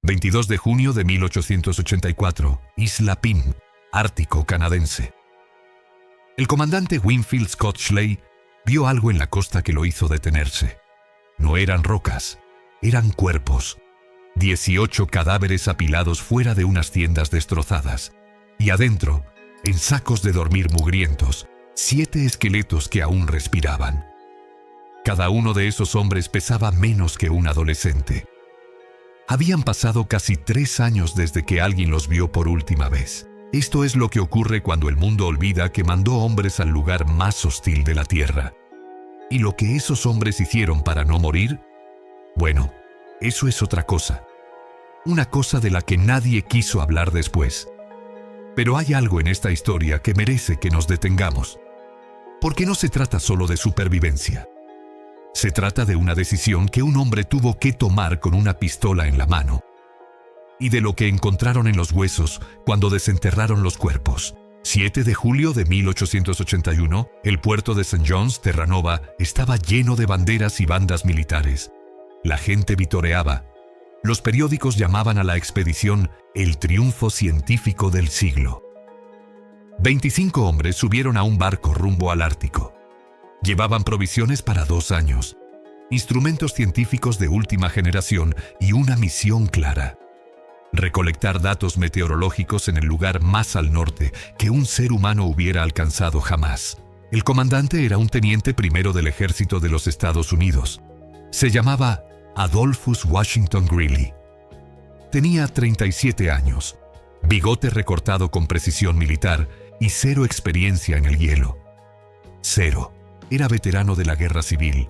22 de junio de 1884, Isla Pim, Ártico canadiense. El comandante Winfield Scott Schley vio algo en la costa que lo hizo detenerse. No eran rocas, eran cuerpos. 18 cadáveres apilados fuera de unas tiendas destrozadas. Y adentro, en sacos de dormir mugrientos, 7 esqueletos que aún respiraban. Cada uno de esos hombres pesaba menos que un adolescente. Habían pasado casi 3 años desde que alguien los vio por última vez. Esto es lo que ocurre cuando el mundo olvida que mandó hombres al lugar más hostil de la Tierra. ¿Y lo que esos hombres hicieron para no morir? Bueno, eso es otra cosa. Una cosa de la que nadie quiso hablar después. Pero hay algo en esta historia que merece que nos detengamos. Porque no se trata solo de supervivencia. Se trata de una decisión que un hombre tuvo que tomar con una pistola en la mano. Y de lo que encontraron en los huesos cuando desenterraron los cuerpos. 7 de julio de 1881, el puerto de St. John's, Terranova, estaba lleno de banderas y bandas militares. La gente vitoreaba. Los periódicos llamaban a la expedición el triunfo científico del siglo. 25 hombres subieron a un barco rumbo al Ártico. Llevaban provisiones para 2 años, instrumentos científicos de última generación y una misión clara: recolectar datos meteorológicos en el lugar más al norte que un ser humano hubiera alcanzado jamás. El comandante era un teniente primero del ejército de los Estados Unidos. Se llamaba Adolphus Washington Greely. Tenía 37 años, bigote recortado con precisión militar y 0 experiencia en el hielo. 0. Era veterano de la guerra civil,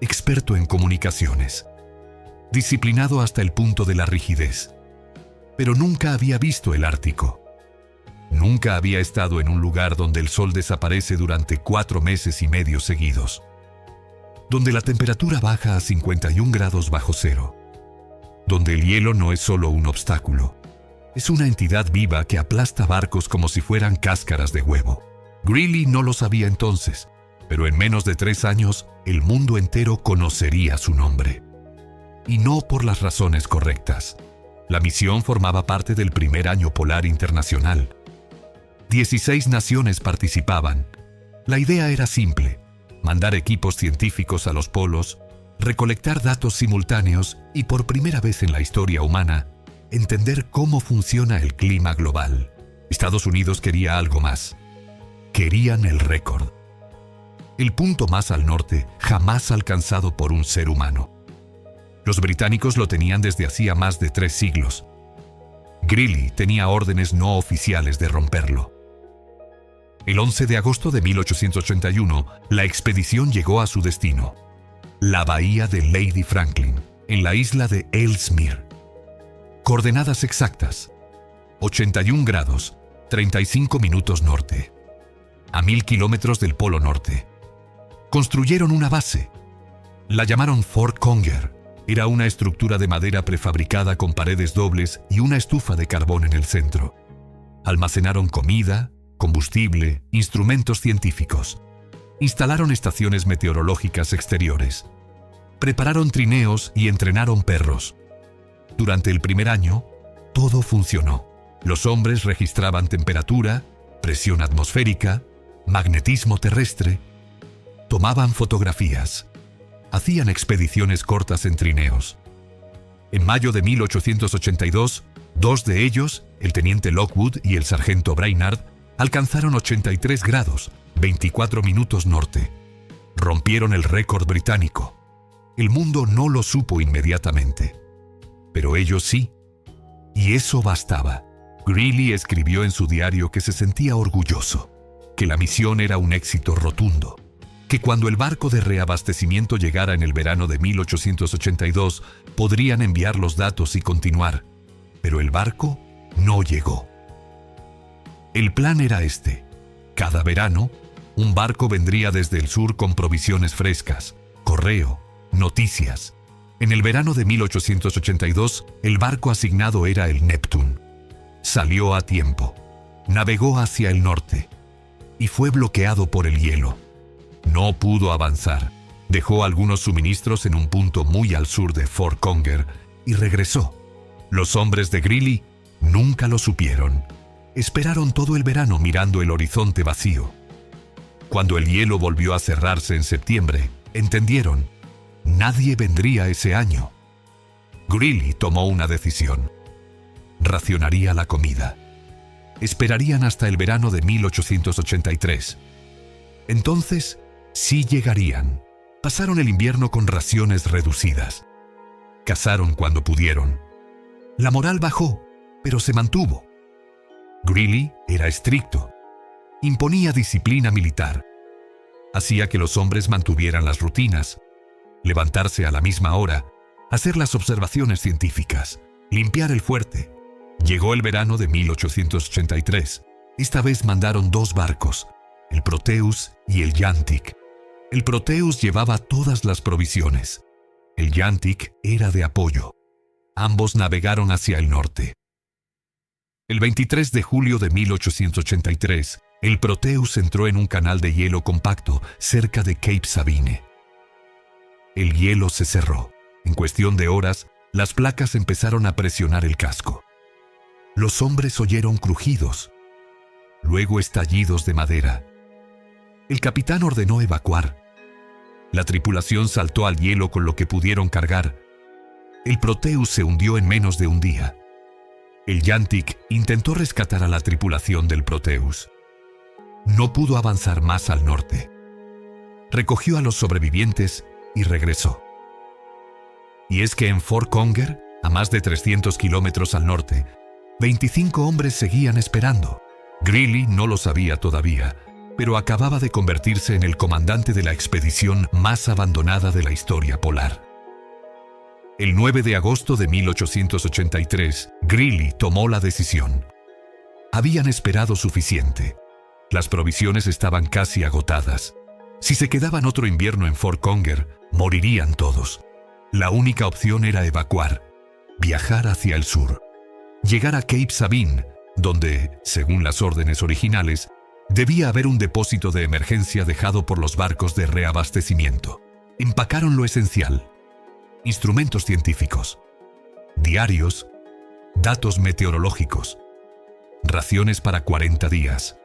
experto en comunicaciones, disciplinado hasta el punto de la rigidez. Pero nunca había visto el Ártico. Nunca había estado en un lugar donde el sol desaparece durante 4 meses y medio seguidos, donde la temperatura baja a 51 grados bajo cero, donde el hielo no es solo un obstáculo, es una entidad viva que aplasta barcos como si fueran cáscaras de huevo. Greely no lo sabía entonces, pero en menos de 3 años, el mundo entero conocería su nombre. Y no por las razones correctas. La misión formaba parte del primer año polar internacional. 16 naciones participaban. La idea era simple: mandar equipos científicos a los polos, recolectar datos simultáneos y, por primera vez en la historia humana, entender cómo funciona el clima global. Estados Unidos quería algo más. Querían el récord. El punto más al norte jamás alcanzado por un ser humano. Los británicos lo tenían desde hacía más de 3 siglos. Greely tenía órdenes no oficiales de romperlo. El 11 de agosto de 1881, la expedición llegó a su destino: la bahía de Lady Franklin, en la isla de Ellesmere. Coordenadas exactas: 81 grados, 35 minutos norte, a 1000 kilómetros del Polo Norte. Construyeron una base. La llamaron Fort Conger. Era una estructura de madera prefabricada con paredes dobles y una estufa de carbón en el centro. Almacenaron comida, combustible, instrumentos científicos. Instalaron estaciones meteorológicas exteriores. Prepararon trineos y entrenaron perros. Durante el primer año, todo funcionó. Los hombres registraban temperatura, presión atmosférica, magnetismo terrestre. Tomaban fotografías. Hacían expediciones cortas en trineos. En mayo de 1882, 2 de ellos, el teniente Lockwood y el sargento Brainard, alcanzaron 83 grados, 24 minutos norte. Rompieron el récord británico. El mundo no lo supo inmediatamente. Pero ellos sí. Y eso bastaba. Greely escribió en su diario que se sentía orgulloso, que la misión era un éxito rotundo, que cuando el barco de reabastecimiento llegara en el verano de 1882, podrían enviar los datos y continuar. Pero el barco no llegó. El plan era este: cada verano, un barco vendría desde el sur con provisiones frescas, correo, noticias. En el verano de 1882, el barco asignado era el Neptune. Salió a tiempo, navegó hacia el norte y fue bloqueado por el hielo. No pudo avanzar. Dejó algunos suministros en un punto muy al sur de Fort Conger y regresó. Los hombres de Greely nunca lo supieron. Esperaron todo el verano mirando el horizonte vacío. Cuando el hielo volvió a cerrarse en septiembre, entendieron, nadie vendría ese año. Greely tomó una decisión. Racionaría la comida. Esperarían hasta el verano de 1883. Entonces, sí llegarían. Pasaron el invierno con raciones reducidas. Cazaron cuando pudieron. La moral bajó, pero se mantuvo. Greely era estricto. Imponía disciplina militar. Hacía que los hombres mantuvieran las rutinas. Levantarse a la misma hora, hacer las observaciones científicas, limpiar el fuerte. Llegó el verano de 1883. Esta vez mandaron 2 barcos, el Proteus y el Yantic. El Proteus llevaba todas las provisiones. El Yantic era de apoyo. Ambos navegaron hacia el norte. El 23 de julio de 1883, el Proteus entró en un canal de hielo compacto cerca de Cape Sabine. El hielo se cerró. En cuestión de horas, las placas empezaron a presionar el casco. Los hombres oyeron crujidos, luego estallidos de madera. El capitán ordenó evacuar. La tripulación saltó al hielo con lo que pudieron cargar. El Proteus se hundió en menos de un día. El Yantic intentó rescatar a la tripulación del Proteus. No pudo avanzar más al norte. Recogió a los sobrevivientes y regresó. Y es que en Fort Conger, a más de 300 kilómetros al norte, 25 hombres seguían esperando. Greely no lo sabía todavía, pero acababa de convertirse en el comandante de la expedición más abandonada de la historia polar. El 9 de agosto de 1883, Greely tomó la decisión. Habían esperado suficiente. Las provisiones estaban casi agotadas. Si se quedaban otro invierno en Fort Conger, morirían todos. La única opción era evacuar, viajar hacia el sur, llegar a Cape Sabine, donde, según las órdenes originales, debía haber un depósito de emergencia dejado por los barcos de reabastecimiento. Empacaron lo esencial: instrumentos científicos, diarios, datos meteorológicos, raciones para 40 días.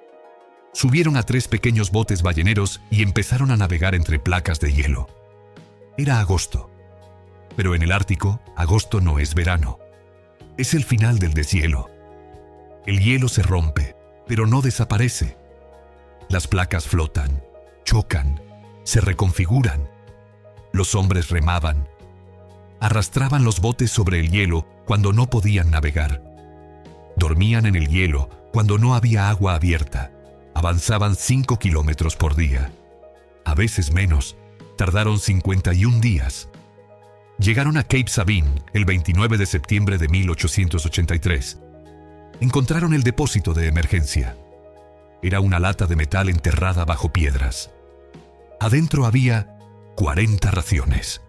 Subieron a 3 pequeños botes balleneros y empezaron a navegar entre placas de hielo. Era agosto. Pero en el Ártico, agosto no es verano. Es el final del deshielo. El hielo se rompe, pero no desaparece. Las placas flotan, chocan, se reconfiguran. Los hombres remaban. Arrastraban los botes sobre el hielo cuando no podían navegar. Dormían en el hielo cuando no había agua abierta. Avanzaban 5 kilómetros por día. A veces menos. Tardaron 51 días. Llegaron a Cape Sabine el 29 de septiembre de 1883. Encontraron el depósito de emergencia. Era una lata de metal enterrada bajo piedras. Adentro había 40 raciones.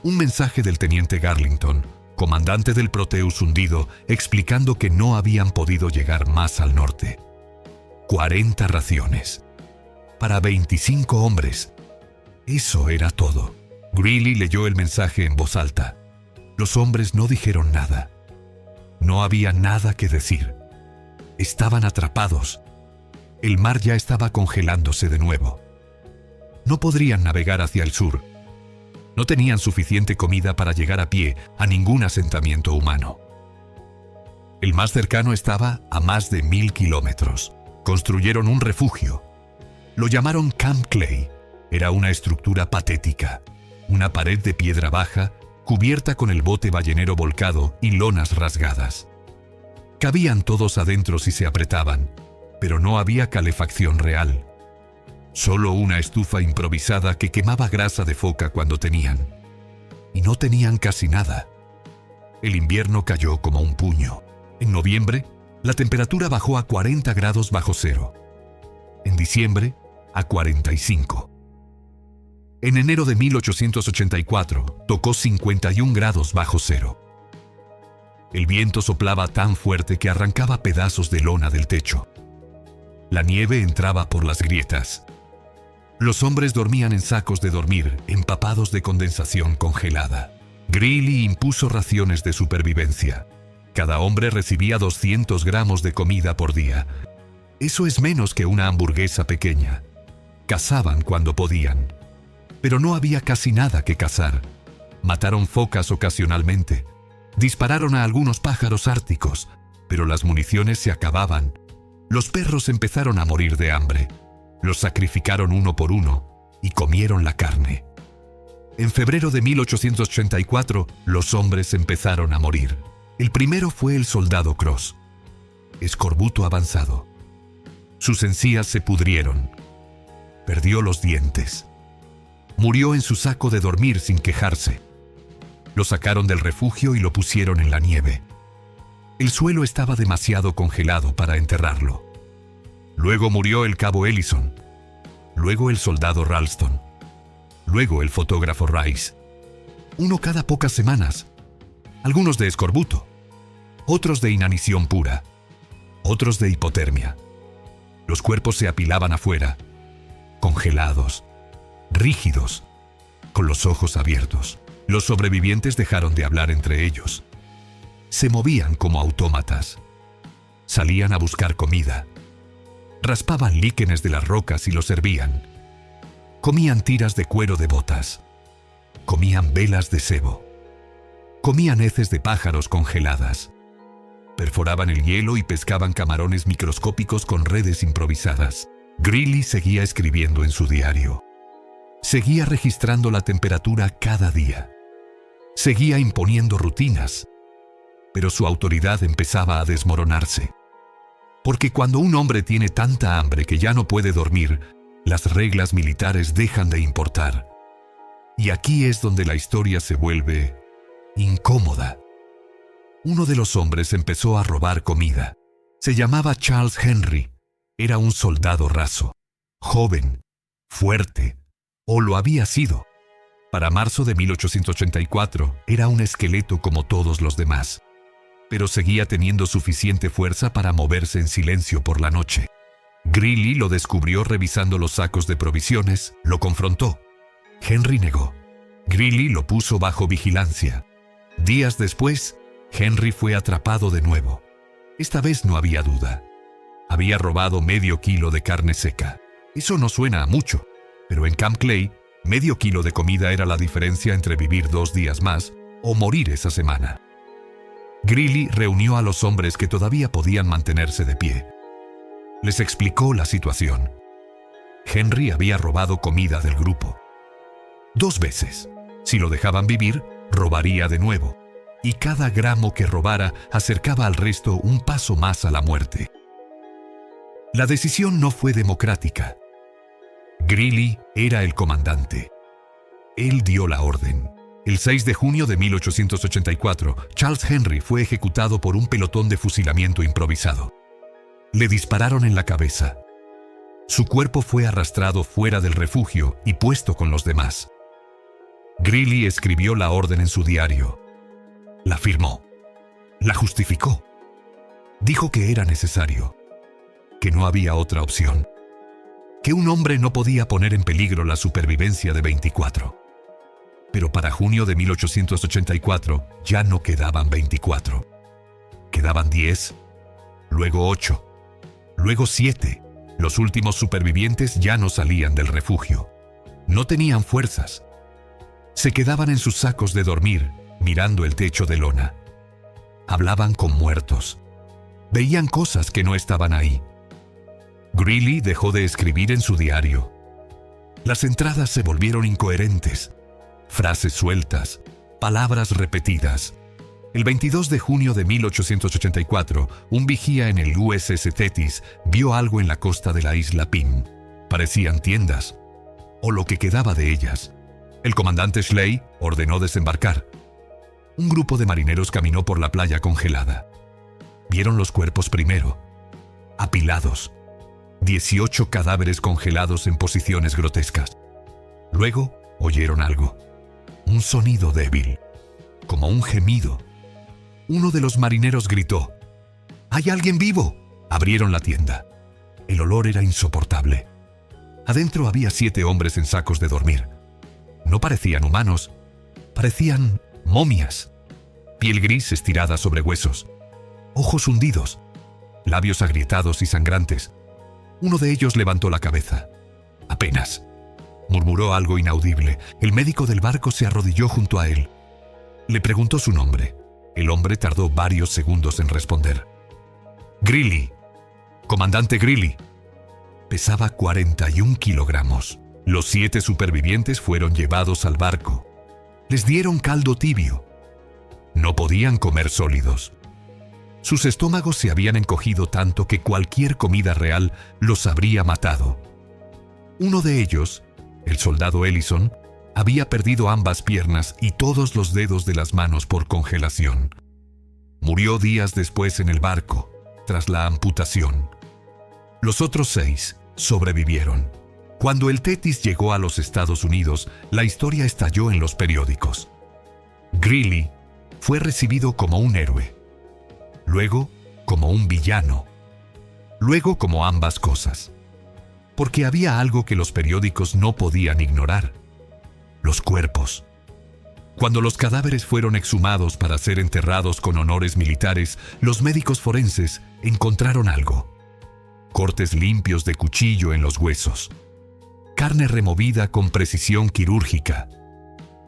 Un mensaje del teniente Garlington, comandante del Proteus hundido, explicando que no habían podido llegar más al norte. 40 raciones. Para 25 hombres. Eso era todo. Greely leyó el mensaje en voz alta. Los hombres no dijeron nada. No había nada que decir. Estaban atrapados. El mar ya estaba congelándose de nuevo. No podrían navegar hacia el sur. No tenían suficiente comida para llegar a pie a ningún asentamiento humano. El más cercano estaba a más de 1000 kilómetros. Construyeron un refugio. Lo llamaron Camp Clay. Era una estructura patética. Una pared de piedra baja, cubierta con el bote ballenero volcado y lonas rasgadas. Cabían todos adentro si se apretaban, pero no había calefacción real. Solo una estufa improvisada que quemaba grasa de foca cuando tenían. Y no tenían casi nada. El invierno cayó como un puño. En noviembre, la temperatura bajó a 40 grados bajo cero. En diciembre, a 45. En enero de 1884, tocó 51 grados bajo cero. El viento soplaba tan fuerte que arrancaba pedazos de lona del techo. La nieve entraba por las grietas. Los hombres dormían en sacos de dormir, empapados de condensación congelada. Greely impuso raciones de supervivencia. Cada hombre recibía 200 gramos de comida por día. Eso es menos que una hamburguesa pequeña. Cazaban cuando podían. Pero no había casi nada que cazar. Mataron focas ocasionalmente. Dispararon a algunos pájaros árticos, pero las municiones se acababan. Los perros empezaron a morir de hambre. Los sacrificaron uno por uno y comieron la carne. En febrero de 1884, los hombres empezaron a morir. El primero fue el soldado Cross. Escorbuto avanzado. Sus encías se pudrieron. Perdió los dientes. Murió en su saco de dormir sin quejarse. Lo sacaron del refugio y lo pusieron en la nieve. El suelo estaba demasiado congelado para enterrarlo. Luego murió el cabo Ellison. Luego el soldado Ralston. Luego el fotógrafo Rice. Uno cada pocas semanas. Algunos de escorbuto. Otros de inanición pura. Otros de hipotermia. Los cuerpos se apilaban afuera, congelados, rígidos, con los ojos abiertos. Los sobrevivientes dejaron de hablar entre ellos. Se movían como autómatas. Salían a buscar comida. Raspaban líquenes de las rocas y los servían. Comían tiras de cuero de botas. Comían velas de sebo. Comían heces de pájaros congeladas. Perforaban el hielo y pescaban camarones microscópicos con redes improvisadas. Greely seguía escribiendo en su diario. Seguía registrando la temperatura cada día. Seguía imponiendo rutinas. Pero su autoridad empezaba a desmoronarse. Porque cuando un hombre tiene tanta hambre que ya no puede dormir, las reglas militares dejan de importar. Y aquí es donde la historia se vuelve incómoda. Uno de los hombres empezó a robar comida. Se llamaba Charles Henry. Era un soldado raso, joven, fuerte, o lo había sido. Para marzo de 1884 era un esqueleto como todos los demás, pero seguía teniendo suficiente fuerza para moverse en silencio por la noche. Greely lo descubrió revisando los sacos de provisiones, lo confrontó. Henry negó. Greely lo puso bajo vigilancia. Días después, Henry fue atrapado de nuevo. Esta vez no había duda. Había robado medio kilo de carne seca. Eso no suena a mucho, pero en Camp Clay, medio kilo de comida era la diferencia entre vivir 2 días más o morir esa semana. Greely reunió a los hombres que todavía podían mantenerse de pie. Les explicó la situación. Henry había robado comida del grupo. 2 veces. Si lo dejaban vivir, robaría de nuevo. Y cada gramo que robara acercaba al resto un paso más a la muerte. La decisión no fue democrática. Greely era el comandante. Él dio la orden. El 6 de junio de 1884, Charles Henry fue ejecutado por un pelotón de fusilamiento improvisado. Le dispararon en la cabeza. Su cuerpo fue arrastrado fuera del refugio y puesto con los demás. Greely escribió la orden en su diario. La firmó. La justificó. Dijo que era necesario. Que no había otra opción. Que un hombre no podía poner en peligro la supervivencia de 24. Pero para junio de 1884 ya no quedaban 24. Quedaban 10, luego 8, luego 7. Los últimos supervivientes ya no salían del refugio. No tenían fuerzas. Se quedaban en sus sacos de dormir, mirando el techo de lona. Hablaban con muertos. Veían cosas que no estaban ahí. Greely dejó de escribir en su diario. Las entradas se volvieron incoherentes. Frases sueltas, palabras repetidas. El 22 de junio de 1884, un vigía en el USS Thetis vio algo en la costa de la isla Pin. Parecían tiendas, o lo que quedaba de ellas. El comandante Schley ordenó desembarcar. Un grupo de marineros caminó por la playa congelada. Vieron los cuerpos primero, apilados. 18 cadáveres congelados en posiciones grotescas. Luego oyeron algo. Un sonido débil, como un gemido. Uno de los marineros gritó: ¡Hay alguien vivo! Abrieron la tienda. El olor era insoportable. Adentro había 7 hombres en sacos de dormir. No parecían humanos, parecían momias, piel gris estirada sobre huesos, ojos hundidos, labios agrietados y sangrantes. Uno de ellos levantó la cabeza. Apenas. Murmuró algo inaudible. El médico del barco se arrodilló junto a él. Le preguntó su nombre. El hombre tardó varios segundos en responder. Greely. Comandante Greely. Pesaba 41 kilogramos. Los 7 supervivientes fueron llevados al barco. Les dieron caldo tibio. No podían comer sólidos. Sus estómagos se habían encogido tanto que cualquier comida real los habría matado. Uno de ellos, el soldado Ellison, había perdido ambas piernas y todos los dedos de las manos por congelación. Murió días después en el barco, tras la amputación. Los otros 6 sobrevivieron. Cuando el Thetis llegó a los Estados Unidos, la historia estalló en los periódicos. Greely fue recibido como un héroe, luego como un villano, luego como ambas cosas. Porque había algo que los periódicos no podían ignorar: los cuerpos. Cuando los cadáveres fueron exhumados para ser enterrados con honores militares, los médicos forenses encontraron algo: cortes limpios de cuchillo en los huesos, carne removida con precisión quirúrgica.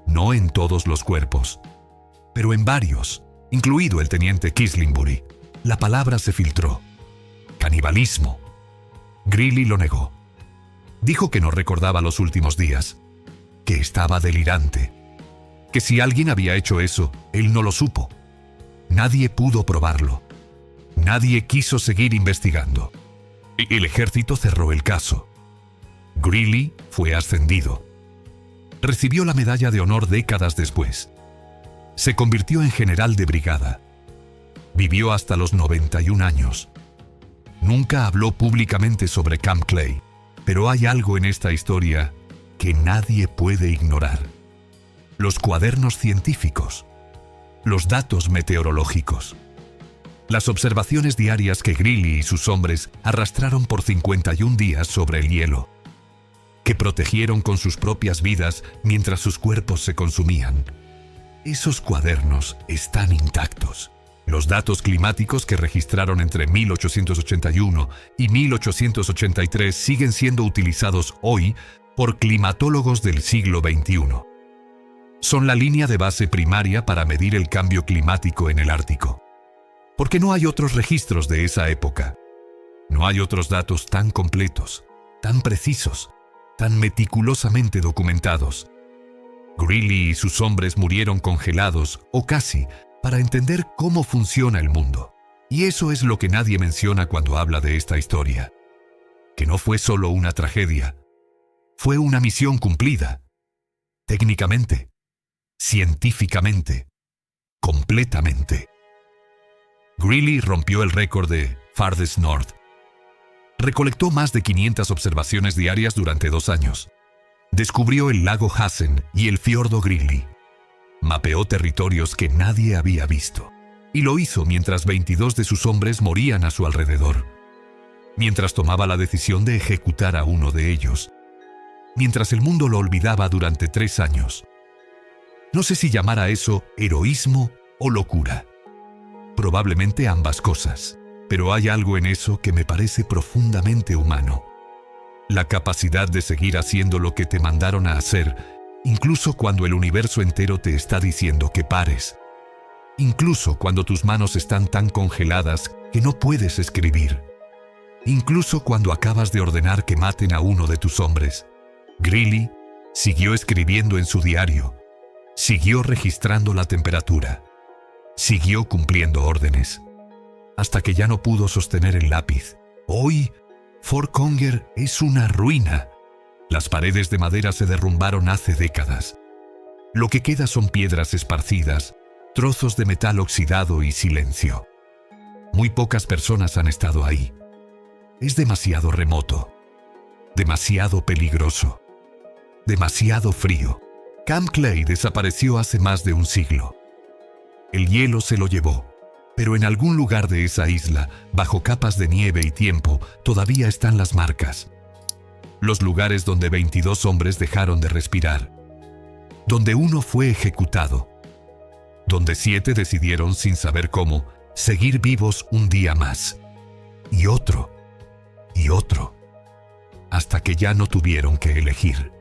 No en todos los cuerpos, pero en varios, incluido el teniente Kislingbury. La palabra se filtró: canibalismo. Greely lo negó. Dijo que no recordaba los últimos días, que estaba delirante, que si alguien había hecho eso, él no lo supo. Nadie pudo probarlo. Nadie quiso seguir investigando. El ejército cerró el caso. Greely fue ascendido. Recibió la medalla de honor décadas después. Se convirtió en general de brigada. Vivió hasta los 91 años. Nunca habló públicamente sobre Camp Clay, pero hay algo en esta historia que nadie puede ignorar: los cuadernos científicos, los datos meteorológicos, las observaciones diarias que Greely y sus hombres arrastraron por 51 días sobre el hielo, que protegieron con sus propias vidas mientras sus cuerpos se consumían. Esos cuadernos están intactos. Los datos climáticos que registraron entre 1881 y 1883 siguen siendo utilizados hoy por climatólogos del siglo XXI. Son la línea de base primaria para medir el cambio climático en el Ártico. Porque no hay otros registros de esa época. No hay otros datos tan completos, tan precisos, tan meticulosamente documentados. Greely y sus hombres murieron congelados, o casi, para entender cómo funciona el mundo. Y eso es lo que nadie menciona cuando habla de esta historia. Que no fue solo una tragedia. Fue una misión cumplida. Técnicamente, científicamente, completamente. Greely rompió el récord de Farthest North. Recolectó más de 500 observaciones diarias durante 2 años. Descubrió el lago Hassen y el fiordo Greely. Mapeó territorios que nadie había visto. Y lo hizo mientras 22 de sus hombres morían a su alrededor. Mientras tomaba la decisión de ejecutar a uno de ellos. Mientras el mundo lo olvidaba durante 3 años. No sé si llamar a eso heroísmo o locura. Probablemente ambas cosas. Pero hay algo en eso que me parece profundamente humano. La capacidad de seguir haciendo lo que te mandaron a hacer, incluso cuando el universo entero te está diciendo que pares. Incluso cuando tus manos están tan congeladas que no puedes escribir. Incluso cuando acabas de ordenar que maten a uno de tus hombres. Greely siguió escribiendo en su diario. Siguió registrando la temperatura. Siguió cumpliendo órdenes. Hasta que ya no pudo sostener el lápiz. Hoy, Fort Conger es una ruina. Las paredes de madera se derrumbaron hace décadas. Lo que queda son piedras esparcidas, trozos de metal oxidado y silencio. Muy pocas personas han estado ahí. Es demasiado remoto, demasiado peligroso, demasiado frío. Camp Clay desapareció hace más de un siglo. El hielo se lo llevó, pero en algún lugar de esa isla, bajo capas de nieve y tiempo, todavía están las marcas. Los lugares donde 22 hombres dejaron de respirar. Donde uno fue ejecutado. donde 7 decidieron, sin saber cómo, seguir vivos un día más. Y otro, hasta que ya no tuvieron que elegir.